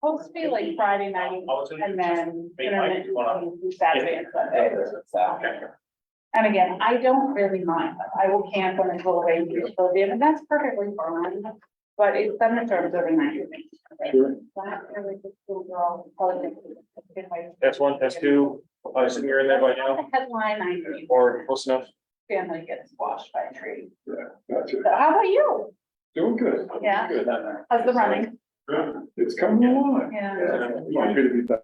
supposed to be like Friday night Oh, it's in- and then Hey, Mike, you wanna- intermittent Saturday and Sunday, so. Okay. And again, I don't really mind, I will camp when it's a little rainy, and that's perfectly fine, but it's thunderstorms every night. Sure. That really just will draw, probably. That's one, that's two, I assume you're in there by now, Headline, I think, or close enough. family gets squashed by a tree. Yeah, gotcha. So how about you? Doing good. Yeah. Good. How's the running? Good. It's coming along. Yeah. I'm good to be back.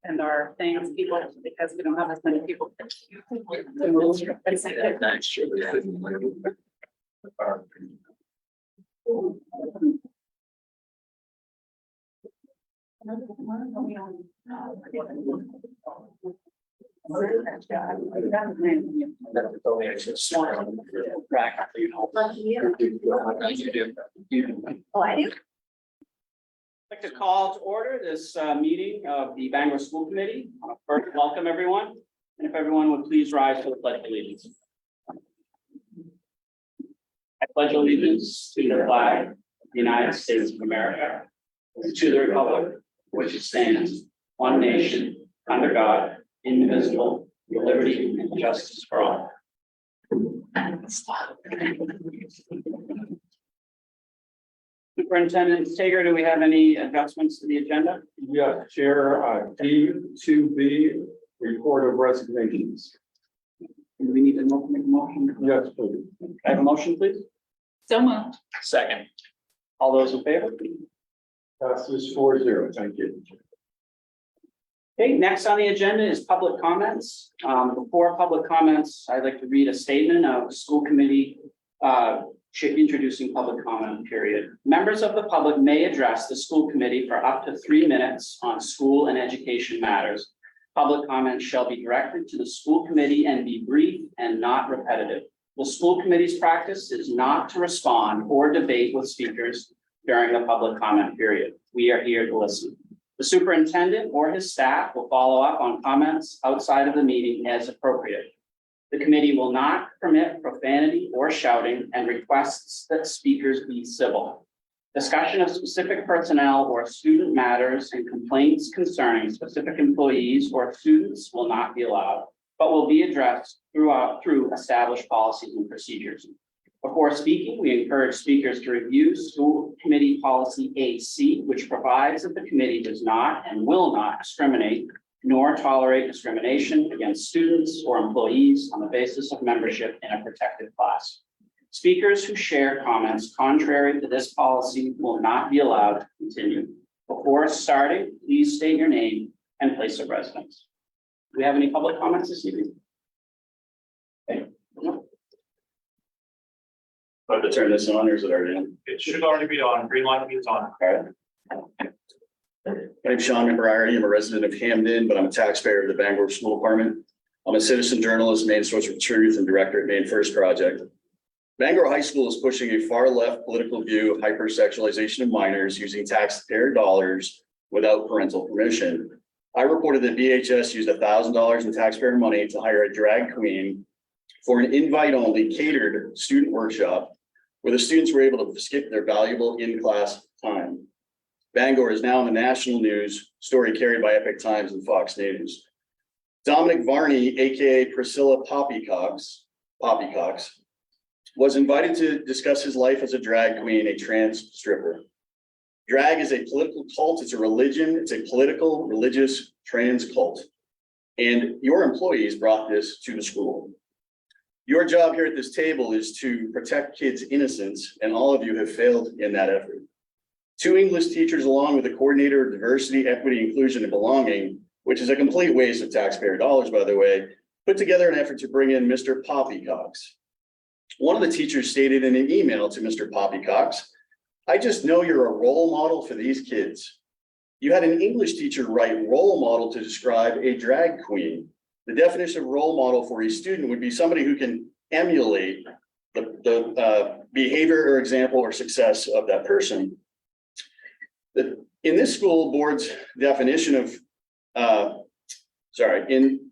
and our things, people, because we don't have as many people. to move. That's only actually smart. Practically, you know. You do. Oh, I do. I'd like to call to order this meeting of the Bangor School Committee. First, welcome everyone, and if everyone would please rise for the pledge of allegiance. I pledge allegiance to the flag of the United States of America, and to the republic for which it stands, one nation, under God, indivisible, with liberty and justice for all. Superintendent Sager, do we have any adjustments to the agenda? Yes, Chair, D2B, report of resignations. Do we need to make a motion? Yes, please. I have a motion, please? So moved. Second. All those in favor? Passes 4-0. Thank you. Okay, next on the agenda is public comments. Before public comments, I'd like to read a statement of school committee introducing public comment period. Members of the public may address the school committee for up to 3 minutes on school and education matters. Public comments shall be directed to the school committee and be brief and not repetitive. The school committee's practice is not to respond or debate with speakers during the public comment period. We are here to listen. The superintendent or his staff will follow up on comments outside of the meeting as appropriate. The committee will not permit profanity or shouting and requests that speakers be civil. Discussion of specific personnel or student matters and complaints concerning specific employees or students will not be allowed, but will be addressed through established policies and procedures. Before speaking, we encourage speakers to review school committee policy AC, which provides that the committee does not and will not discriminate nor tolerate discrimination against students or employees on the basis of membership in a protected class. Speakers who share comments contrary to this policy will not be allowed to continue. Before starting, please state your name and place of residence. Do we have any public comments this evening? Okay. I have to turn this on, or is it already on? It should already be on. Green light means on. I'm Sean Memberari. I'm a resident of Hamden, but I'm a taxpayer of the Bangor School Department. I'm a citizen journalist, Maine Source of Truth, and director at Maine First Project. Bangor High School is pushing a far left political view of hypersexualization of minors using taxpayer dollars without parental permission. I reported that BHS used $1,000 in taxpayer money to hire a drag queen for an invite-only catered student workshop where the students were able to skip their valuable in-class time. Bangor is now in the national news, story carried by Epic Times and Fox News. Dominic Varney, AKA Priscilla Poppycox, was invited to discuss his life as a drag queen, a trans stripper. Drag is a political cult, it's a religion, it's a political, religious, trans cult. And your employees brought this to the school. Your job here at this table is to protect kids' innocence, and all of you have failed in that effort. 2 English teachers, along with a coordinator of diversity, equity, inclusion, and belonging, which is a complete waste of taxpayer dollars, by the way, put together an effort to bring in Mr. Poppycox. One of the teachers stated in an email to Mr. Poppycox, "I just know you're a role model for these kids." You had an English teacher write role model to describe a drag queen. The definition of role model for a student would be somebody who can emulate the behavior or example or success of that person. In this school board's definition of,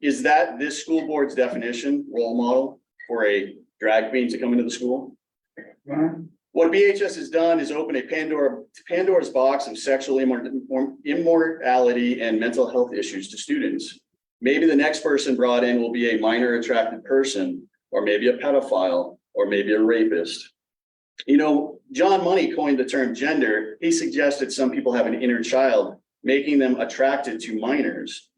is that this school board's definition role model for a drag queen to come into the school? What BHS has done is open a Pandora's box of sexual immorality and mental health issues to students. Maybe the next person brought in will be a minor attracted person, or maybe a pedophile, or maybe a rapist. You know, John Money coined the term gender. He suggested some people have an inner child, making them attracted to minors.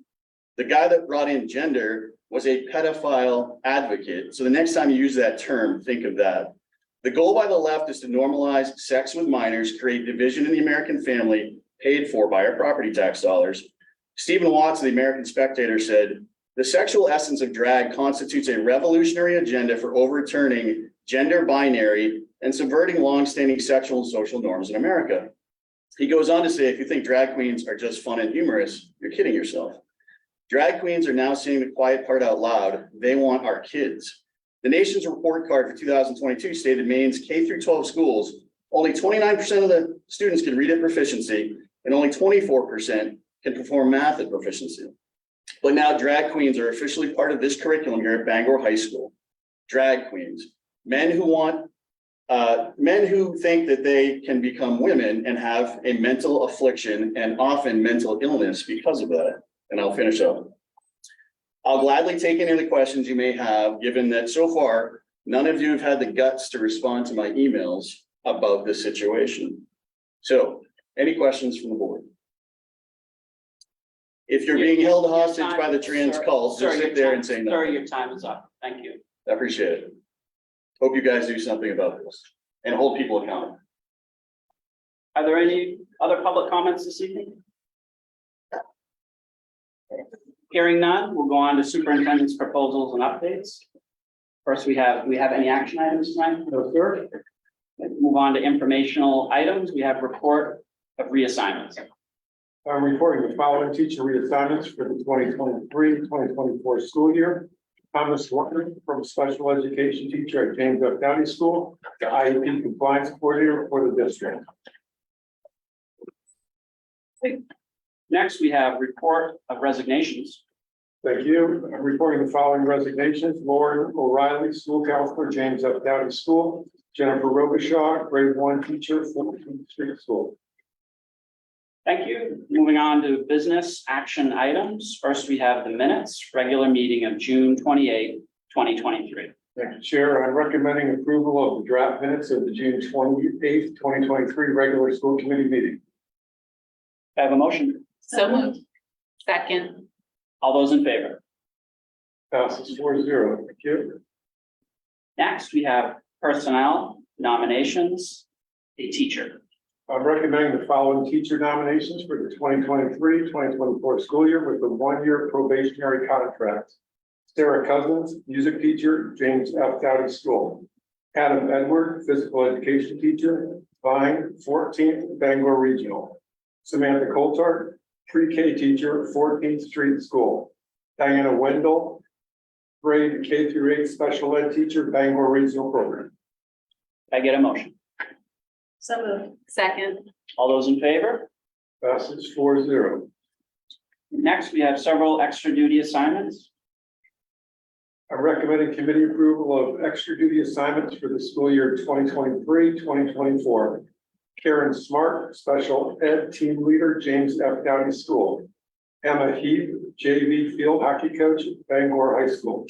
The guy that brought in gender was a pedophile advocate. So the next time you use that term, think of that. The goal by the left is to normalize sex with minors, create division in the American family, paid for by our property tax dollars. Stephen Watts of the American Spectator said, "The sexual essence of drag constitutes a revolutionary agenda for overturning gender binary and subverting longstanding sexual and social norms in America." He goes on to say, "If you think drag queens are just fun and humorous, you're kidding yourself. Drag queens are now saying the quiet part out loud. They want our kids." The nation's report card for 2022 stated Maine's K through 12 schools, only 29% of the students can read at proficiency, and only 24% can perform math at proficiency. But now drag queens are officially part of this curriculum here at Bangor High School. Drag queens, men who think that they can become women and have a mental affliction and often mental illness because of that. And I'll finish up. I'll gladly take any of the questions you may have, given that so far, none of you have had the guts to respond to my emails about this situation. So, any questions from the board? If you're being held hostage by the trans cult, just sit there and say no. Sorry, your time is up. Thank you. I appreciate it. Hope you guys do something about this and hold people accountable. Are there any other public comments this evening? Hearing none, we'll go on to superintendent's proposals and updates. First, we have any action items tonight? No, sir. Move on to informational items. We have report of reassignments. I'm reporting the following teacher reassignments for the 2023-2024 school year. Thomas Warner from special education teacher at James F. Downey School to IEP compliance coordinator for the district. Next, we have report of resignations. Thank you. I'm reporting the following resignations. Lauren O'Reilly, school counselor, James F. Downey School. Jennifer Robichaud, grade 1 teacher, 14th Street School. Thank you. Moving on to business action items. First, we have the minutes, regular meeting of June 28, 2023. Thank you, Chair. I'm recommending approval of the draft minutes of the June 28th, 2023 regular school committee meeting. I have a motion. So moved. Second. All those in favor? Passes 4-0. Thank you. Next, we have personnel nominations, a teacher. I'm recommending the following teacher nominations for the 2023-2024 school year with a 1-year probationary contract. Sarah Cousins, music teacher, James F. Dowdy School. Adam Edward, physical education teacher, Vine, 14th Bangor Regional. Samantha Coulthard, pre-K teacher, 14th Street School. Diana Wendell, grade K through 8 special ed teacher, Bangor Regional Program. Can I get a motion? So moved. Second. All those in favor? Passes 4-0. Next, we have several extra duty assignments. I'm recommending committee approval of extra duty assignments for the school year 2023-2024. Karen Smart, special ed team leader, James F. Downey School. Emma Heath, JV field hockey coach, Bangor High School.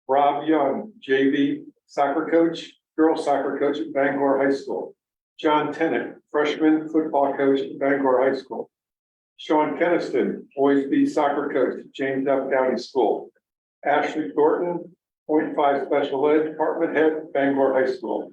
Rob Young, JV soccer coach, girls soccer coach at Bangor High School. John Tennant, freshman football coach at Bangor High School. Sean Keniston, boys B soccer coach at James F. Downey School. Ashley Thornton, .5 special ed department head, Bangor High School.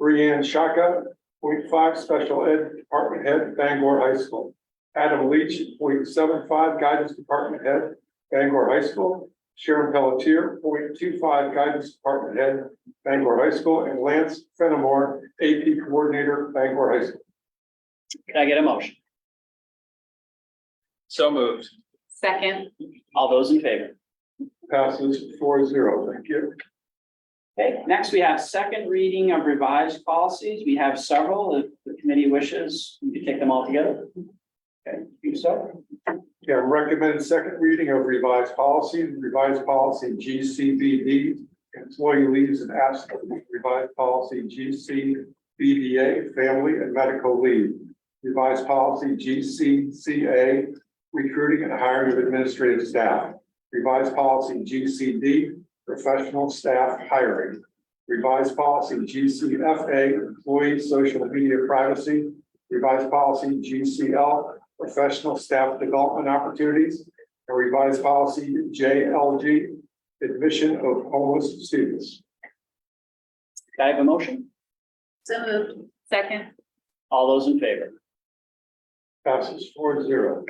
Brianne Shaka, .5 special ed department head, Bangor High School. Adam Leach, .75 guidance department head, Bangor High School. Sharon Pelletier, .25 guidance department head, Bangor High School, and Lance Fenimore, AP coordinator, Bangor High School. Can I get a motion? So moved. Second. All those in favor? Passes 4-0. Thank you. Okay, next we have second reading of revised policies. We have several. If the committee wishes, we can take them all together. Okay, you start. Yeah, I'm recommending second reading of revised policy GCBD, employee leaves and absence, revised policy GCBDA, family and medical leave, revised policy GCCA, recruiting and hiring of administrative staff, revised policy GCD, professional staff hiring, revised policy GCFA, employee social media privacy, revised policy GCL, professional staff development opportunities, and revised policy JLG, admission of homeless students. Can I have a motion? So moved. Second. All those in favor? Passes 4-0.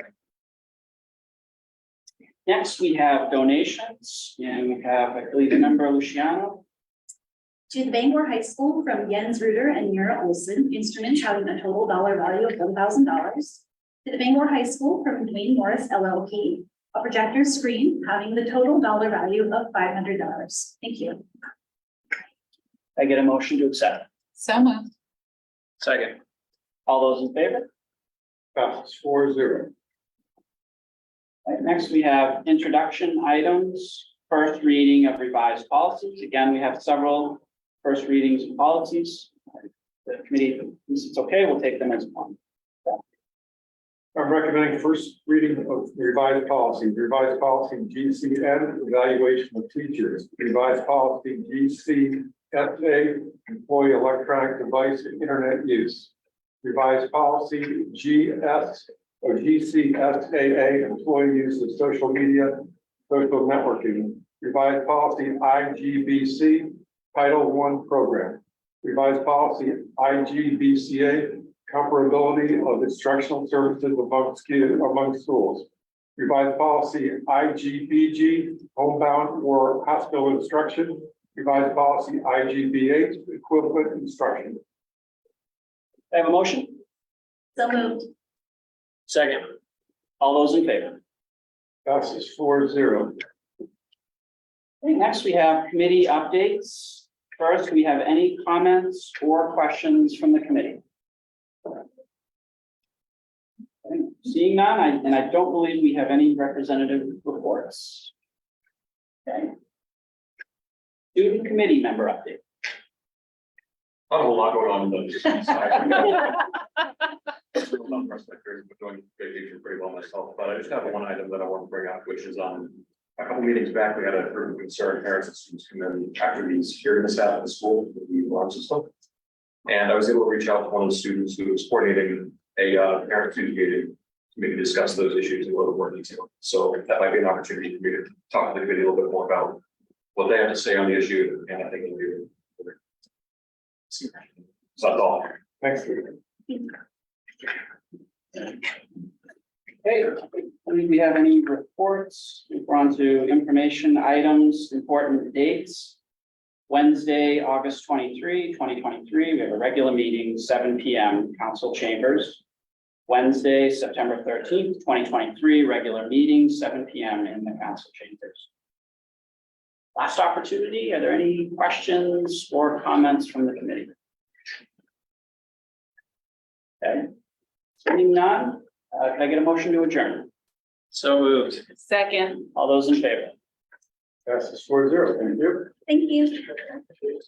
Next, we have donations, and we have, I believe, member Luciano. To the Bangor High School from Jens Ruder and Mira Olson, instruments having a total dollar value of $1,000. To the Bangor High School from Dwayne Morris LLP, a projector screen having the total dollar value of $500. Thank you. I get a motion to accept. So moved. Second. All those in favor? Passes 4-0. Right, next, we have introduction items, first reading of revised policies. Again, we have several first readings of policies. The committee, if it's okay, we'll take them as one. I'm recommending first reading of revised policy GCN, evaluation of teachers, revised policy GCSA, employee electronic device and internet use. Revised policy GS or GCSAA, employee use of social media, social networking. Revised policy IGBC, Title I program. Revised policy IGBCA, comparability of instructional services among schools. Revised policy IGBG, homebound or hospital instruction. Revised policy IGBH, equivalent instruction. I have a motion. So moved. Second. All those in favor? Passes 4-0. Okay, next, we have committee updates. First, we have any comments or questions from the committee? Okay, seeing none, and I don't believe we have any representative reports. Okay. Student committee member update. Not a whole lot going on in the side. But doing vacation pretty well myself, but I just have one item that I want to bring up, which is a couple meetings back, we had a group of concerned parents and students come in after these hearing this out at the school with the alarm system. And I was able to reach out to one of the students who was coordinating a parent communicated to maybe discuss those issues in a little more detail. So that might be an opportunity for me to talk to the committee a little bit more about what they have to say on the issue, and I think it'll be. So that's all. Thanks. Okay, I think we have any reports. We're on to information items, important dates. Wednesday, August 23, 2023, we have a regular meeting, 7 p.m. council chambers. Wednesday, September 13th, 2023, regular meeting, 7 p.m. in the council chambers. Last opportunity, are there any questions or comments from the committee? Okay, seeing none, can I get a motion to adjourn? So moved. Second. All those in favor? Passes 4-0. Thank you. Thank you.